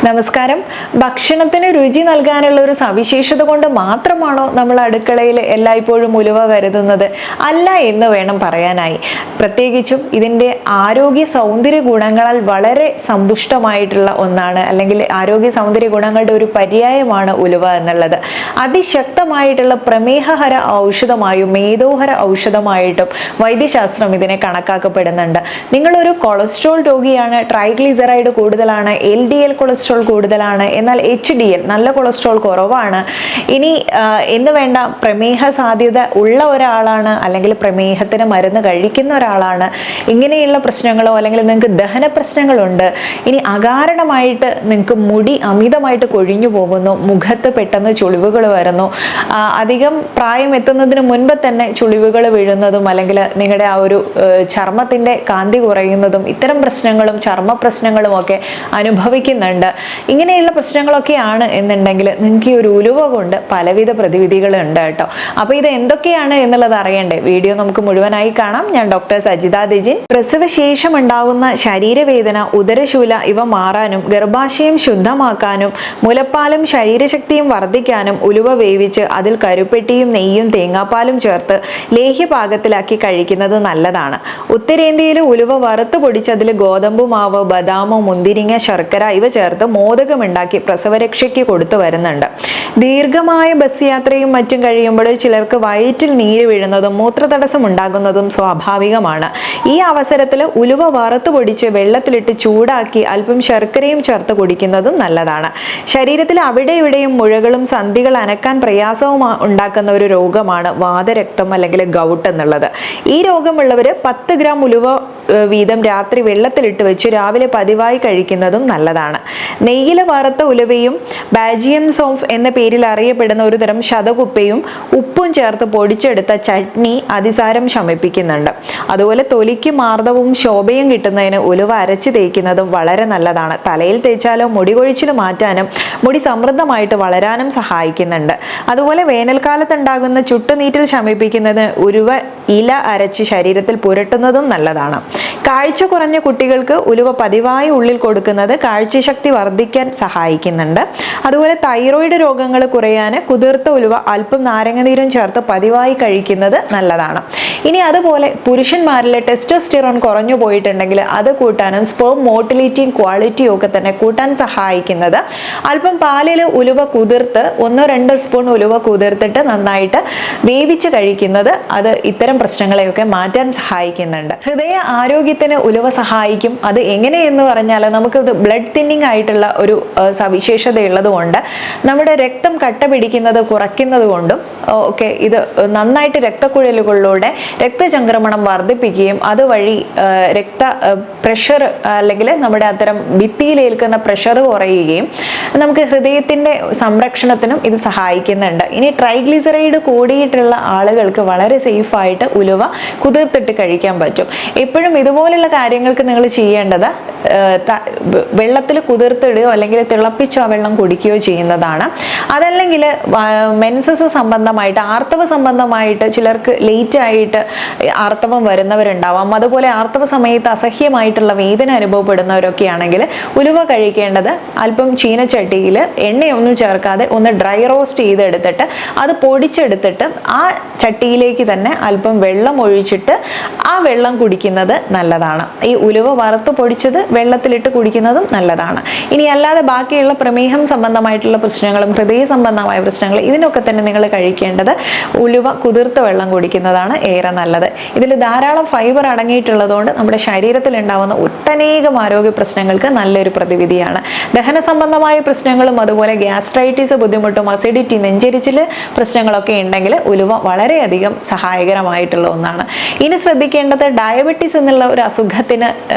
നമസ്കാരം. ഭക്ഷണത്തിന് രുചി നൽകാനുള്ള ഒരു സവിശേഷത കൊണ്ട് മാത്രമാണോ നമ്മൾ അടുക്കളയിൽ എല്ലായ്പ്പോഴും ഉലുവ കരുതുന്നത്? അല്ല എന്ന് വേണം പറയാനായി. പ്രത്യേകിച്ചും ഇതിൻ്റെ ആരോഗ്യ സൗന്ദര്യ ഗുണങ്ങളാൽ വളരെ സമ്പുഷ്ടമായിട്ടുള്ള ഒന്നാണ്, അല്ലെങ്കിൽ ആരോഗ്യ സൗന്ദര്യ ഗുണങ്ങളുടെ ഒരു പര്യായമാണ് ഉലുവ എന്നുള്ളത്. അതിശക്തമായിട്ടുള്ള പ്രമേഹഹര ഔഷധമായും മേധോഹര ഔഷധമായിട്ടും വൈദ്യശാസ്ത്രം ഇതിനെ കണക്കാക്കപ്പെടുന്നുണ്ട്. നിങ്ങളൊരു കൊളസ്ട്രോൾ രോഗിയാണ്, ട്രൈഗ്ലിസറൈഡ് കൂടുതലാണ്, LDL കൊളസ്ട്രോൾ കൂടുതലാണ്, എന്നാൽ HDL നല്ല കൊളസ്ട്രോൾ കുറവാണ്, ഇനി എന്ന് വേണ്ട പ്രമേഹ സാധ്യത ഉള്ള ഒരാളാണ്, അല്ലെങ്കിൽ പ്രമേഹത്തിന് മരുന്ന് കഴിക്കുന്ന ഒരാളാണ്, ഇങ്ങനെയുള്ള പ്രശ്നങ്ങളോ അല്ലെങ്കിൽ നിങ്ങൾക്ക് ദഹന പ്രശ്നങ്ങളുണ്ട്, ഇനി അകാരണമായിട്ട് നിങ്ങൾക്ക് മുടി അമിതമായിട്ട് കൊഴിഞ്ഞു പോകുന്നു, മുഖത്ത് പെട്ടെന്ന് ചുളിവുകൾ വരുന്നു, അധികം പ്രായം എത്തുന്നതിന് മുൻപ് തന്നെ ചുളിവുകൾ വീഴുന്നതും അല്ലെങ്കിൽ നിങ്ങളുടെ ആ ഒരു ചർമ്മത്തിൻ്റെ കാന്തി കുറയുന്നതും, ഇത്തരം പ്രശ്നങ്ങളും ചർമ്മ പ്രശ്നങ്ങളും ഒക്കെ അനുഭവിക്കുന്നുണ്ട്. ഇങ്ങനെയുള്ള പ്രശ്നങ്ങളൊക്കെയാണ് എന്നുണ്ടെങ്കിൽ നിങ്ങൾക്ക് ഈ ഒരു ഉലുവ കൊണ്ട് പലവിധ പ്രതിവിധികളുണ്ട് കേട്ടോ. അപ്പോൾ ഇത് എന്തൊക്കെയാണ് എന്നുള്ളത് അറിയണ്ടേ? വീഡിയോ നമുക്ക് മുഴുവനായി കാണാം. ഞാൻ ഡോക്ടർ സജിത ദിജിൻ. പ്രസവശേഷം ഉണ്ടാകുന്ന ശരീരവേദന, ഉദരശൂല ഇവ മാറാനും ഗർഭാശയം ശുദ്ധമാക്കാനും മുലപ്പാലും ശരീരശക്തിയും വർദ്ധിക്കാനും ഉലുവ വേവിച്ച് അതിൽ കരുപ്പെട്ടിയും നെയ്യും തേങ്ങാപ്പാലും ചേർത്ത് ലേഹ്യപാകത്തിലാക്കി കഴിക്കുന്നത് നല്ലതാണ്. ഉത്തരേന്ത്യയിൽ ഉലുവ വറുത്ത് പൊടിച്ച് അതിൽ ഗോതമ്പ് മാവ്, ബദാമോ, മുന്തിരിങ്ങ, ശർക്കര ഇവ ചേർത്ത് മോദകമുണ്ടാക്കി പ്രസവരക്ഷയ്ക്ക് കൊടുത്തു വരുന്നുണ്ട്. ദീർഘമായ ബസ് യാത്രയും മറ്റും കഴിയുമ്പോൾ ചിലർക്ക് വയറ്റിൽ നീര് വീഴുന്നതും മൂത്രതടസ്സം ഉണ്ടാകുന്നതും സ്വാഭാവികമാണ്. ഈ അവസരത്തിൽ ഉലുവ വറുത്ത് പൊടിച്ച് വെള്ളത്തിലിട്ട് ചൂടാക്കി അല്പം ശർക്കരയും ചേർത്ത് കുടിക്കുന്നതും നല്ലതാണ്. ശരീരത്തിൽ അവിടെ ഇവിടെയും മുഴകളും സന്ധികൾ അനക്കാൻ പ്രയാസവും ഉണ്ടാക്കുന്ന ഒരു രോഗമാണ് വാതരക്തം അല്ലെങ്കിൽ ഗൗട്ട് എന്നുള്ളത്. ഈ രോഗമുള്ളവർ 10 ഗ്രാം ഉലുവ വീതം രാത്രി വെള്ളത്തിലിട്ട് വെച്ച് രാവിലെ പതിവായി കഴിക്കുന്നതും നല്ലതാണ്. നെയ്യിൽ വറുത്ത ഉലുവയും ബാജിയം സോംഫ് എന്ന പേരിൽ അറിയപ്പെടുന്ന ഒരു തരം ശതകുപ്പയും ഉപ്പും ചേർത്ത് പൊടിച്ചെടുത്ത ചട്നി അതിസാരം ശമിപ്പിക്കുന്നുണ്ട്. അതുപോലെ തൊലിക്ക് മാർദ്ദവും ശോഭയും കിട്ടുന്നതിന് ഉലുവ അരച്ച് തേക്കുന്നതും വളരെ നല്ലതാണ്. തലയിൽ തേച്ചാലോ മുടി കൊഴിച്ചിൽ മാറ്റാനും മുടി സമൃദ്ധമായിട്ട് വളരാനും സഹായിക്കുന്നുണ്ട്. അതുപോലെ വേനൽക്കാലത്തുണ്ടാകുന്ന ചുട്ടുനീറ്റിൽ ശമിപ്പിക്കുന്നതിന് ഉലുവ ഇല അരച്ച് ശരീരത്തിൽ പുരട്ടുന്നതും നല്ലതാണ്. കാഴ്ച കുറഞ്ഞ കുട്ടികൾക്ക് ഉലുവ പതിവായി ഉള്ളിൽ കൊടുക്കുന്നത് കാഴ്ചശക്തി വർദ്ധിക്കാൻ സഹായിക്കുന്നുണ്ട്. അതുപോലെ തൈറോയിഡ് രോഗങ്ങൾ കുറയാൻ കുതിർത്ത ഉലുവ അല്പം നാരങ്ങനീരും ചേർത്ത് പതിവായി കഴിക്കുന്നത് നല്ലതാണ്. ഇനി അതുപോലെ പുരുഷന്മാരിലെ ടെസ്റ്റോസ്റ്റിറോൺ കുറഞ്ഞു പോയിട്ടുണ്ടെങ്കിൽ അത് കൂട്ടാനും സ്പേം മോട്ടിലിറ്റിയും ക്വാളിറ്റിയും ഒക്കെ തന്നെ കൂട്ടാൻ സഹായിക്കുന്നത് അല്പം പാലിൽ ഉലുവ കുതിർത്ത് 1-2 സ്പൂൺ ഉലുവ കുതിർത്തിട്ട് നന്നായിട്ട് വേവിച്ച് കഴിക്കുന്നത് അത് ഇത്തരം പ്രശ്നങ്ങളെയൊക്കെ മാറ്റാൻ സഹായിക്കുന്നുണ്ട്. ഹൃദയ ആരോഗ്യത്തിന് ഉലുവ സഹായിക്കും. അത് എങ്ങനെയെന്ന് പറഞ്ഞാൽ നമുക്ക് ഇത് ബ്ലഡ് തിന്നിങ് ആയിട്ടുള്ള ഒരു സവിശേഷതയുള്ളത് കൊണ്ട് നമ്മുടെ രക്തം കട്ട പിടിക്കുന്നത് കുറയ്ക്കുന്നത് കൊണ്ടും ഒക്കെ ഇത് നന്നായിട്ട് രക്തക്കുഴലുകളിലൂടെ രക്തചംക്രമണം വർദ്ധിപ്പിക്കുകയും അതുവഴി പ്രഷർ അല്ലെങ്കിൽ നമ്മുടെ അത്തരം ഭിത്തിയിലേൽക്കുന്ന പ്രഷർ കുറയുകയും നമുക്ക് ഹൃദയത്തിൻ്റെ സംരക്ഷണത്തിനും ഇത് സഹായിക്കുന്നുണ്ട്. ഇനി ട്രൈഗ്ലിസറൈഡ് കൂടിയിട്ടുള്ള ആളുകൾക്ക് വളരെ സേഫായിട്ട് ഉലുവ കുതിർത്തിട്ട് കഴിക്കാൻ പറ്റും. എപ്പോഴും ഇതുപോലുള്ള കാര്യങ്ങൾക്ക് നിങ്ങൾ ചെയ്യേണ്ടത് വെള്ളത്തിൽ കുതിർത്തിടുകയോ അല്ലെങ്കിൽ തിളപ്പിച്ചോ വെള്ളം കുടിക്കുകയോ ചെയ്യുന്നതാണ്. അതല്ലെങ്കിൽ മെൻസസ് സംബന്ധമായിട്ട് ആർത്തവ സംബന്ധമായിട്ട് ചിലർക്ക് ലേറ്റ് ആയിട്ട് ആർത്തവം വരുന്നവരുണ്ടാവാം. അതുപോലെ ആർത്തവ സമയത്ത് അസഹ്യമായിട്ടുള്ള വേദന അനുഭവപ്പെടുന്നവരൊക്കെ ആണെങ്കിൽ ഉലുവ കഴിക്കേണ്ടത് അല്പം ചീനച്ചട്ടിയിൽ എണ്ണയൊന്നും ചേർക്കാതെ ഒന്ന് ഡ്രൈ റോസ്റ്റ് ചെയ്തെടുത്തിട്ട് അത് പൊടിച്ചെടുത്തിട്ട് ആ ചട്ടിയിലേക്ക് തന്നെ അല്പം വെള്ളം ഒഴിച്ചിട്ട് ആ വെള്ളം കുടിക്കുന്നത് നല്ലതാണ്. ഈ ഉലുവ വറുത്ത് പൊടിച്ചത് വെള്ളത്തിലിട്ട് കുടിക്കുന്നതും നല്ലതാണ്. ഇനി അല്ലാതെ ബാക്കിയുള്ള പ്രമേഹം സംബന്ധമായിട്ടുള്ള പ്രശ്നങ്ങളും ഹൃദയ സംബന്ധമായ പ്രശ്നങ്ങൾ ഇതിനൊക്കെ തന്നെ നിങ്ങൾ കഴിക്കേണ്ടത് ഉലുവ കുതിർത്ത വെള്ളം കുടിക്കുന്നതാണ് ഏറെ നല്ലത്. ഇതിൽ ധാരാളം ഫൈബർ അടങ്ങിയിട്ടുള്ളതുകൊണ്ട് നമ്മുടെ ശരീരത്തിൽ ഉണ്ടാകുന്ന ഒട്ടനേകം ആരോഗ്യ പ്രശ്നങ്ങൾക്ക് നല്ലൊരു പ്രതിവിധിയാണ്. ദഹന സംബന്ധമായ പ്രശ്നങ്ങളും അതുപോലെ ഗ്യാസ്ട്രൈറ്റിസ് ബുദ്ധിമുട്ടും അസിഡിറ്റി നെഞ്ചരിച്ചിൽ പ്രശ്നങ്ങളൊക്കെ ഉണ്ടെങ്കിൽ ഉലുവ വളരെയധികം സഹായകരമായിട്ടുള്ള ഒന്നാണ്. ഇനി ശ്രദ്ധിക്കേണ്ടത് ഡയബറ്റീസ് എന്നുള്ള ഒരു അസുഖത്തിന്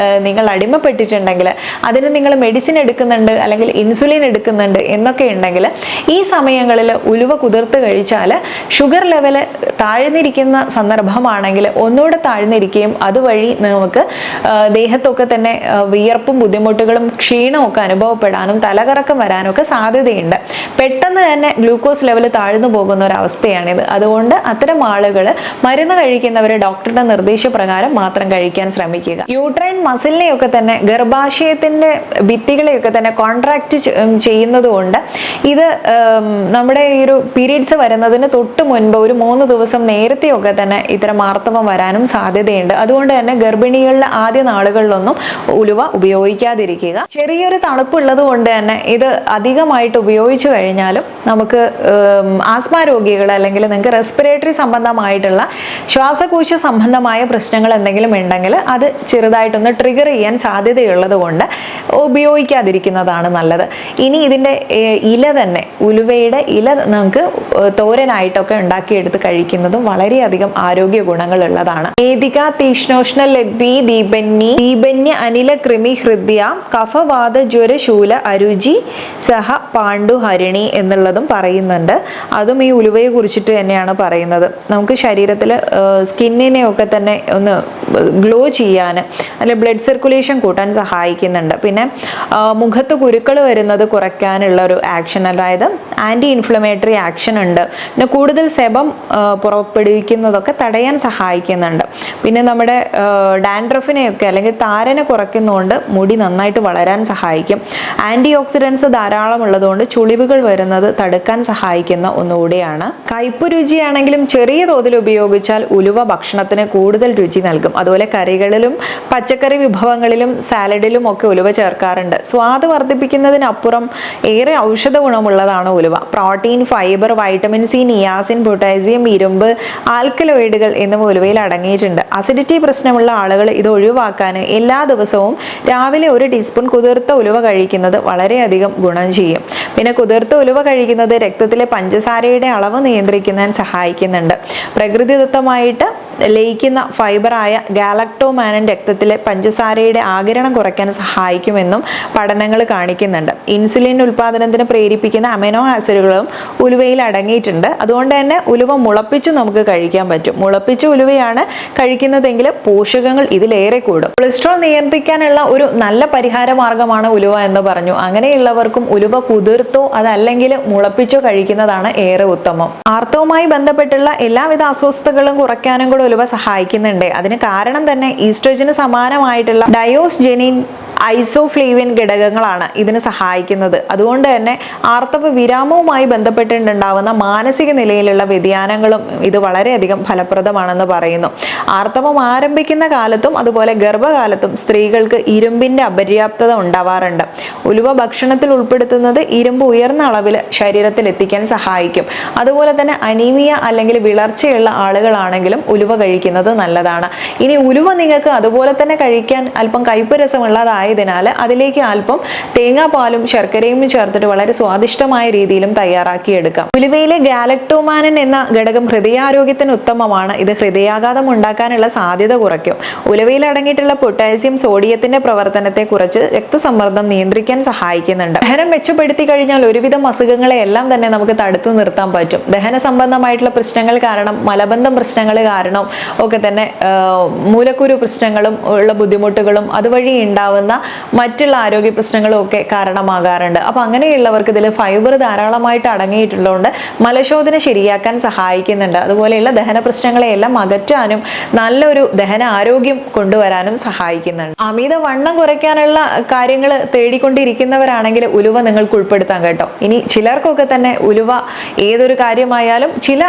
നിങ്ങൾ അടിമപ്പെട്ടിട്ടുണ്ടെങ്കിൽ അതിന് നിങ്ങൾ മെഡിസിൻ എടുക്കുന്നുണ്ട് അല്ലെങ്കിൽ ഇൻസുലിൻ എടുക്കുന്നുണ്ട് എന്നൊക്കെ ഉണ്ടെങ്കിൽ ഈ സമയങ്ങളിൽ ഉലുവ കുതിർത്ത് കഴിച്ചാൽ ഷുഗർ ലെവൽ താഴ്ന്നിരിക്കുന്ന സന്ദർഭമാണെങ്കിൽ ഒന്നുകൂടെ താഴ്ന്നിരിക്കുകയും അതുവഴി നമുക്ക് ദേഹത്തൊക്കെ തന്നെ വിയർപ്പും ബുദ്ധിമുട്ടുകളും ക്ഷീണവും ഒക്കെ അനുഭവപ്പെടാനും തലകറക്കം വരാനൊക്കെ സാധ്യതയുണ്ട്. പെട്ടെന്ന് തന്നെ ഗ്ലൂക്കോസ് ലെവൽ താഴ്ന്നു പോകുന്ന ഒരു അവസ്ഥയാണിത്. അതുകൊണ്ട് അത്തരം ആളുകൾ മരുന്ന് കഴിക്കുന്നവർ ഡോക്ടറുടെ നിർദ്ദേശപ്രകാരം മാത്രം കഴിക്കാൻ കഴിക്കാൻ ശ്രമിക്കുക. യൂട്രൈൻ മസിലിനെയൊക്കെ തന്നെ, ഗർഭാശയത്തിന്റെ ഭിത്തികളെയൊക്കെ തന്നെ കോൺട്രാക്ട് ചെയ്യുന്നത് കൊണ്ട് ഇത് നമ്മുടെ ഈ ഒരു പീരീഡ്സ് വരുന്നതിന് തൊട്ട് മുൻപ് ഒരു 3 ദിവസം നേരത്തെയൊക്കെ തന്നെ ഇത്തരം ആർത്തവം വരാനും സാധ്യതയുണ്ട്. അതുകൊണ്ട് തന്നെ ഗർഭിണികളുടെ ആദ്യ നാളുകളിലൊന്നും ഉലുവ ഉപയോഗിക്കാതിരിക്കുക. ചെറിയൊരു തണുപ്പുള്ളത് കൊണ്ട് തന്നെ ഇത് അധികമായിട്ട് ഉപയോഗിച്ചു കഴിഞ്ഞാലും നമുക്ക് ആസ്മ രോഗികൾ അല്ലെങ്കിൽ നിങ്ങൾക്ക് റെസ്പിറേറ്ററി സംബന്ധമായിട്ടുള്ള ശ്വാസകോശ സംബന്ധമായ പ്രശ്നങ്ങൾ എന്തെങ്കിലും ഉണ്ടെങ്കിൽ അത് ചെറുതായിട്ടൊന്ന് ട്രിഗർ ചെയ്യാൻ സാധ്യതയുള്ളത് കൊണ്ട് ഉപയോഗിക്കാതിരിക്കുന്നതാണ് നല്ലത്. ഇനി ഇതിൻ്റെ ഇല തന്നെ, ഉലുവയുടെ ഇല നമുക്ക് തോരനായിട്ടൊക്കെ ഉണ്ടാക്കിയെടുത്ത് കഴിക്കുന്നതും വളരെയധികം ആരോഗ്യ ഗുണങ്ങളുള്ളതാണ്. ഏതിക തീഷ്ണോഷ്ണ ലഗ്വി ദീപന്യ അനില കൃമി ഹൃദ്യ കഫവാദ ജ്വര ശൂല അരുചി സഹ പാണ്ഡു ഹരിണി എന്നുള്ളതും പറയുന്നുണ്ട്. അതും ഈ ഉലുവയെ കുറിച്ചിട്ട് തന്നെയാണ് പറയുന്നത്. നമുക്ക് ശരീരത്തിൽ സ്കിന്നിനെയൊക്കെ തന്നെ ഒന്ന് ഗ്ലോ ചെയ്യാൻ, അല്ലെ ബ്ലഡ് സർക്കുലേഷൻ കൂട്ടാൻ സഹായിക്കുന്നുണ്ട്. പിന്നെ മുഖത്ത് കുരുക്കൾ വരുന്നത് കുറയ്ക്കാനുള്ള ഒരു ആക്ഷൻ, അതായത് ആൻറ്റി ഇൻഫ്ലമേറ്ററി ആക്ഷൻ ഉണ്ട്. പിന്നെ കൂടുതൽ സെബം പുറപ്പെടുവിക്കുന്നതൊക്കെ തടയാൻ സഹായിക്കുന്നുണ്ട്. പിന്നെ നമ്മുടെ ഡാൻഡ്രഫിനെയൊക്കെ അല്ലെങ്കിൽ താരനെ കുറയ്ക്കുന്നതുകൊണ്ട് മുടി നന്നായിട്ട് വളരാൻ സഹായിക്കും. ആൻറ്റി ഓക്സിഡൻസ് ധാരാളം ഉള്ളതുകൊണ്ട് ചുളിവുകൾ വരുന്നത് തടുക്കാൻ സഹായിക്കുന്ന ഒന്നുകൂടിയാണ്. കയ്പ് രുചിയാണെങ്കിലും ചെറിയ തോതിൽ ഉപയോഗിച്ചാൽ ഉലുവ ഭക്ഷണത്തിന് കൂടുതൽ രുചി നൽകും. അതുപോലെ കറികളിലും പച്ചക്കറി വിഭവങ്ങളിലും സാലഡിലും ഒക്കെ ഉലുവ ചേർക്കാറുണ്ട്. സ്വാദ് വർദ്ധിപ്പിക്കുന്നതിനപ്പുറം ഏറെ ഔഷധ ഗുണമുള്ളതാണ് ഉലുവ. Protein, fibre, vitamin C, niacin, potassium, ഇരുമ്പ്, ആൽക്കലോയിഡുകൾ എന്നിവ ഉലുവയിൽ അടങ്ങിയിട്ടുണ്ട്. അസിഡിറ്റി പ്രശ്നമുള്ള ആളുകൾ ഇത് ഒഴിവാക്കാൻ എല്ലാ ദിവസവും രാവിലെ 1 ടീസ്പൂൺ കുതിർത്ത ഉലുവ കഴിക്കുന്നത് വളരെയധികം ഗുണം ചെയ്യും. പിന്നെ കുതിർത്ത ഉലുവ കഴിക്കുന്നത് രക്തത്തിലെ പഞ്ചസാരയുടെ അളവ് നിയന്ത്രിക്കുന്നതിന് സഹായിക്കുന്നുണ്ട്. പ്രകൃതിദത്തമായിട്ട് ലയിക്കുന്ന ഫൈബറായ ഗാലക്ടോമാനൻ രക്തത്തിലെ പഞ്ചസാരയുടെ ആഗിരണം കുറയ്ക്കാൻ സഹായിക്കുമെന്നും പഠനങ്ങൾ കാണിക്കുന്നുണ്ട്. ഇൻസുലിൻ ഉൽപാദനത്തിന് പ്രേരിപ്പിക്കുന്ന അമിനോ ആസിഡുകളും ഉലുവയിൽ അടങ്ങിയിട്ടുണ്ട്. അതുകൊണ്ട് തന്നെ ഉലുവ മുളപ്പിച്ച് നമുക്ക് കഴിക്കാൻ പറ്റും. മുളപ്പിച്ച ഉലുവയാണ് കഴിക്കുന്നതെങ്കിൽ പോഷകങ്ങൾ ഇതിലേറെ കൂടും. കൊളസ്ട്രോൾ നിയന്ത്രിക്കാനുള്ള ഒരു നല്ല പരിഹാര മാർഗമാണ് ഉലുവ എന്ന് പറഞ്ഞു. അങ്ങനെയുള്ളവർക്കും ഉലുവ കുതിർത്തോ അതല്ലെങ്കിൽ മുളപ്പിച്ചോ കഴിക്കുന്നതാണ് ഏറെ ഉത്തമം. ആർത്തവുമായി ബന്ധപ്പെട്ടുള്ള എല്ലാവിധ അസ്വസ്ഥതകളും കുറയ്ക്കാനും കൂടെ ഉലുവ സഹായിക്കുന്നുണ്ട്. അതിന് കാരണം തന്നെ ഈസ്ട്രോജന് സമാനമായിട്ടുള്ള ഡയോസ്ജെനിൻ, ഐസോഫ്ലേവിൻ ഘടകങ്ങളാണ് ഇതിന് സഹായിക്കുന്നത്. അതുകൊണ്ട് തന്നെ ആർത്തവ വിരാമവുമായി ബന്ധപ്പെട്ടുണ്ടാവുന്ന മാനസിക നിലയിലുള്ള വ്യതിയാനങ്ങളും ഇത് വളരെയധികം ഫലപ്രദമാണെന്ന് പറയുന്നു. ആർത്തവം ആരംഭിക്കുന്ന കാലത്തും അതുപോലെ ഗർഭകാലത്തും സ്ത്രീകൾക്ക് ഇരുമ്പിന്റെ അപര്യാപ്തത ഉണ്ടാവാറുണ്ട്. ഉലുവ ഭക്ഷണത്തിൽ ഉൾപ്പെടുത്തുന്നത് ഇരുമ്പ് ഉയർന്ന അളവിൽ ശരീരത്തിൽ എത്തിക്കാൻ സഹായിക്കും. അതുപോലെ തന്നെ അനീമിയ അല്ലെങ്കിൽ വിളർച്ചയുള്ള ആളുകളാണെങ്കിലും ഉലുവ കഴിക്കുന്നത് നല്ലതാണ്. ഇനി ഉലുവ നിങ്ങൾക്ക് അതുപോലെ തന്നെ കഴിക്കാൻ അല്പം കയ്പ് രസമുള്ളതായ അതിലേക്ക് അല്പം തേങ്ങാപ്പാലും ശർക്കരയും ചേർത്തിട്ട് വളരെ സ്വാദിഷ്ടമായ രീതിയിലും തയ്യാറാക്കിയെടുക്കാം. ഉലുവയിലെ ഗാലക്ടോമാനൻ എന്ന ഘടകം ഹൃദയാരോഗ്യത്തിന് ഉത്തമമാണ്. ഇത് ഹൃദയാഘാതം ഉണ്ടാക്കാനുള്ള സാധ്യത കുറയ്ക്കും. ഉലുവയിൽ അടങ്ങിയിട്ടുള്ള പൊട്ടാസ്യം സോഡിയത്തിന്റെ പ്രവർത്തനത്തെ കുറിച്ച് രക്തസമ്മർദ്ദം നിയന്ത്രിക്കാൻ സഹായിക്കുന്നുണ്ട്. ദഹനം മെച്ചപ്പെടുത്തി കഴിഞ്ഞാൽ ഒരുവിധം അസുഖങ്ങളെ എല്ലാം തന്നെ നമുക്ക് തടുത്തു നിർത്താൻ പറ്റും. ദഹന സംബന്ധമായിട്ടുള്ള പ്രശ്നങ്ങൾ കാരണം, മലബന്ധം പ്രശ്നങ്ങൾ കാരണം ഒക്കെ തന്നെ മൂലക്കുരു പ്രശ്നങ്ങളും ഉള്ള ബുദ്ധിമുട്ടുകളും അതുവഴി ഉണ്ടാവുന്ന മറ്റുള്ള ആരോഗ്യ പ്രശ്നങ്ങളും ഒക്കെ കാരണമാകാറുണ്ട്. അപ്പൊ അങ്ങനെയുള്ളവർക്ക് ഇതിൽ ഫൈബർ ധാരാളമായിട്ട് അടങ്ങിയിട്ടുള്ളതുകൊണ്ട് മലശോധന ശരിയാക്കാൻ സഹായിക്കുന്നുണ്ട്. അതുപോലെയുള്ള ദഹന പ്രശ്നങ്ങളെയെല്ലാം അകറ്റാനും നല്ലൊരു ദഹന ആരോഗ്യം കൊണ്ടുവരാനും സഹായിക്കുന്നുണ്ട്. അമിത വണ്ണം കുറയ്ക്കാനുള്ള കാര്യങ്ങൾ തേടിക്കൊണ്ടിരിക്കുന്നവരാണെങ്കിൽ ഉലുവ നിങ്ങൾക്ക് ഉൾപ്പെടുത്താൻ കേട്ടോ. ഇനി ചിലർക്കൊക്കെ തന്നെ ഉലുവ ഏതൊരു കാര്യമായാലും ചില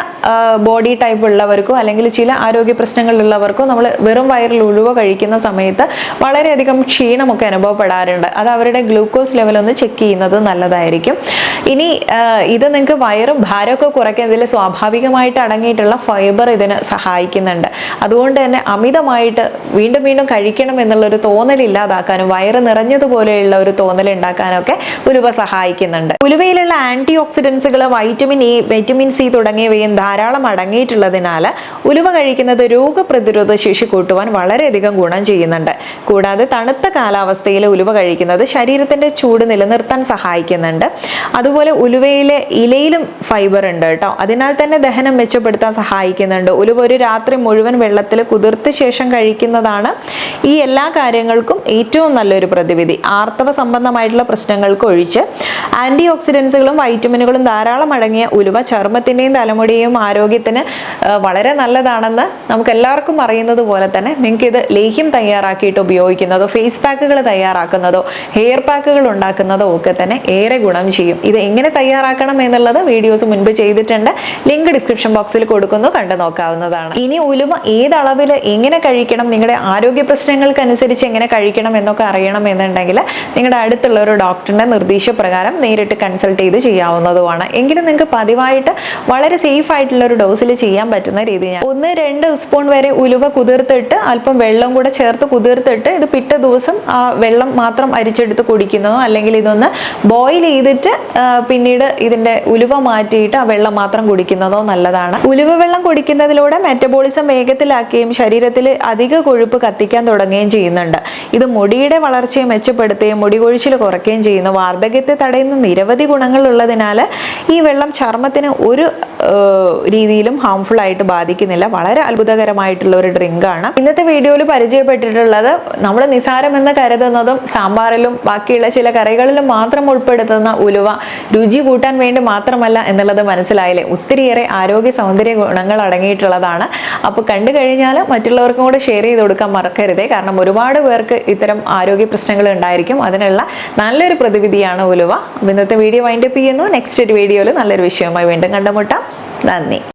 ബോഡി ടൈപ്പ് ഉള്ളവർക്കോ അല്ലെങ്കിൽ ചില ആരോഗ്യ പ്രശ്നങ്ങളുള്ളവർക്കോ നമ്മൾ വെറും വയറിൽ ഉലുവ കഴിക്കുന്ന സമയത്ത് വളരെയധികം ക്ഷീണമൊക്കെ അനുഭവപ്പെടാറുണ്ട്. അത് അവരുടെ ഗ്ലൂക്കോസ് ലെവൽ ഒന്ന് ചെക്ക് ചെയ്യുന്നത് നല്ലതായിരിക്കും. ഇനി ഇത് നിങ്ങൾക്ക് വയറും ഭാരമൊക്കെ കുറയ്ക്കുന്നതിൽ സ്വാഭാവികമായിട്ട് അടങ്ങിയിട്ടുള്ള ഫൈബർ ഇതിന് സഹായിക്കുന്നുണ്ട്. അതുകൊണ്ട് തന്നെ അമിതമായിട്ട് വീണ്ടും വീണ്ടും കഴിക്കണം എന്നുള്ളൊരു തോന്നൽ ഇല്ലാതാക്കാനും വയറ് നിറഞ്ഞതുപോലെയുള്ള ഒരു തോന്നൽ ഉണ്ടാക്കാനൊക്കെ ഉലുവ സഹായിക്കുന്നുണ്ട്. ഉലുവയിലുള്ള ആന്റി ഓക്സിഡൻസുകൾ വൈറ്റമിൻ എ, വൈറ്റമിൻ സി തുടങ്ങിയവയും ധാരാളം അടങ്ങിയിട്ടുള്ളതിനാൽ ഉലുവ കഴിക്കുന്നത് രോഗപ്രതിരോധ ശേഷി കൂട്ടുവാൻ വളരെയധികം ഗുണം ചെയ്യുന്നുണ്ട്. കൂടാതെ തണുത്ത കാലാവസ്ഥയിൽ ഉലുവ കഴിക്കുന്നത് ശരീരത്തിന്റെ ചൂട് നിലനിർത്താൻ സഹായിക്കുന്നുണ്ട്. അതുപോലെ ഉലുവയിലെ ഇലയിലും ഫൈബർ ഉണ്ട് കേട്ടോ. അതിനാൽ തന്നെ ദഹനം മെച്ചപ്പെടുത്താൻ സഹായിക്കുന്നുണ്ട്. ഉലുവ ഒരു രാത്രി മുഴുവൻ വെള്ളത്തിൽ കുതിർത്ത ശേഷം കഴിക്കുന്നതാണ് ഈ എല്ലാ കാര്യങ്ങൾക്കും ഏറ്റവും നല്ലൊരു പ്രതിവിധി. ആർത്തവ സംബന്ധമായിട്ടുള്ള പ്രശ്നങ്ങൾക്ക് ഒഴിച്ച് ആന്റി ഓക്സിഡൻസുകളും വൈറ്റമിനുകളും ധാരാളം അടങ്ങിയ ഉലുവ ചർമ്മത്തിന്റെയും തലമുടിയും ആരോഗ്യത്തിന് വളരെ നല്ലതാണെന്ന് നമുക്ക് എല്ലാവർക്കും അറിയുന്നത് പോലെ തന്നെ നിങ്ങൾക്ക് ഇത് ലേഹ്യം തയ്യാറാക്കിയിട്ട് ഉപയോഗിക്കുന്നതോ ഫേസ് പാക്കുകൾ തയ്യാറാക്കുന്നതോ ഹെയർ പാക്കുകൾ ഉണ്ടാക്കുന്നതോ ഒക്കെ തന്നെ ഏറെ ഗുണം ചെയ്യും. ഇത് എങ്ങനെ തയ്യാറാക്കണം എന്നുള്ളത് വീഡിയോസ് മുൻപ് ചെയ്തിട്ടുണ്ട്. ലിങ്ക് ഡിസ്ക്രിപ്ഷൻ ബോക്സിൽ കൊടുക്കുന്നു, കണ്ടു നോക്കാവുന്നതാണ്. ഇനി ഉലുവ ഏത് അളവിൽ എങ്ങനെ കഴിക്കണം, നിങ്ങളുടെ ആരോഗ്യ പ്രശ്നങ്ങൾക്കനുസരിച്ച് എങ്ങനെ കഴിക്കണം എന്നൊക്കെ അറിയണം എന്നുണ്ടെങ്കിൽ നിങ്ങളുടെ അടുത്തുള്ള ഒരു ഡോക്ടറിന്റെ നിർദ്ദേശപ്രകാരം നേരിട്ട് കൺസൾട്ട് ചെയ്ത് ചെയ്യാവുന്നതുമാണ്. എങ്കിലും നിങ്ങൾക്ക് പതിവായിട്ട് വളരെ സേഫ് ആയിട്ടുള്ള ഒരു ഡോസിൽ ചെയ്യാൻ പറ്റുന്ന രീതിയിൽ 1-2 സ്പൂൺ വരെ ഉലുവ കുതിർത്തിട്ട് അല്പം വെള്ളം കൂടെ ചേർത്ത് കുതിർത്തിട്ട് ഇത് പിറ്റേ ദിവസം ആ വെള്ളം മാത്രം അരിച്ചെടുത്ത് കുടിക്കുന്നതോ അല്ലെങ്കിൽ ഇതൊന്ന് ബോയിൽ ചെയ്തിട്ട് പിന്നീട് ഇതിന്റെ ഉലുവ മാറ്റിയിട്ട് ആ വെള്ളം മാത്രം കുടിക്കുന്നതോ നല്ലതാണ്. ഉലുവ വെള്ളം കുടിക്കുന്നതിലൂടെ മെറ്റബോളിസം വേഗത്തിലാക്കുകയും ശരീരത്തിൽ അധിക കൊഴുപ്പ് കത്തിക്കാൻ തുടങ്ങുകയും ചെയ്യുന്നുണ്ട്. ഇത് മുടിയുടെ വളർച്ചയെ മെച്ചപ്പെടുത്തുകയും മുടി കൊഴിച്ചിൽ കുറയ്ക്കുകയും ചെയ്യുന്നു. വാർദ്ധക്യത്തെ തടയുന്ന നിരവധി ഗുണങ്ങൾ ഉള്ളതിനാൽ ഈ വെള്ളം ചർമ്മത്തിന് ഒരു രീതിയിലും ഹാംഫുൾ ആയിട്ട് ബാധിക്കുന്നില്ല. വളരെ അത്ഭുതകരമായിട്ടുള്ള ഒരു ഡ്രിങ്ക് ആണ്. ഇന്നത്തെ വീഡിയോയിൽ പരിചയപ്പെട്ടിട്ടുള്ളത് നമ്മൾ നിസാരമെന്ന് കരുതുന്നതും സാമ്പാറിലും ബാക്കിയുള്ള ചില കറികളിലും മാത്രം ഉൾപ്പെടുത്തുന്ന ഉലുവ രുചി കൂട്ടാൻ വേണ്ടി മാത്രമല്ല എന്നുള്ളത് മനസ്സിലായില്ലേ? ഒത്തിരിയേറെ ആരോഗ്യ സൗന്ദര്യ ഗുണങ്ങൾ അടങ്ങിയിട്ടുള്ളതാണ്. അപ്പോൾ കണ്ടു കഴിഞ്ഞാൽ മറ്റുള്ളവർക്കും കൂടെ ഷെയർ ചെയ്ത് കൊടുക്കാൻ മറക്കരുതേ. കാരണം ഒരുപാട് പേർക്ക് ഇത്തരം ആരോഗ്യ പ്രശ്നങ്ങൾ ഉണ്ടായിരിക്കും. അതിനുള്ള നല്ലൊരു പ്രതിവിധിയാണ് ഉലുവ. ഇന്നത്തെ വീഡിയോ വൈൻഡപ്പ് ചെയ്യുന്നു. നെക്സ്റ്റ് ഒരു വീഡിയോയിൽ നല്ലൊരു വിഷയവുമായി വീണ്ടും കണ്ടുമുട്ടാം. നന്ദി.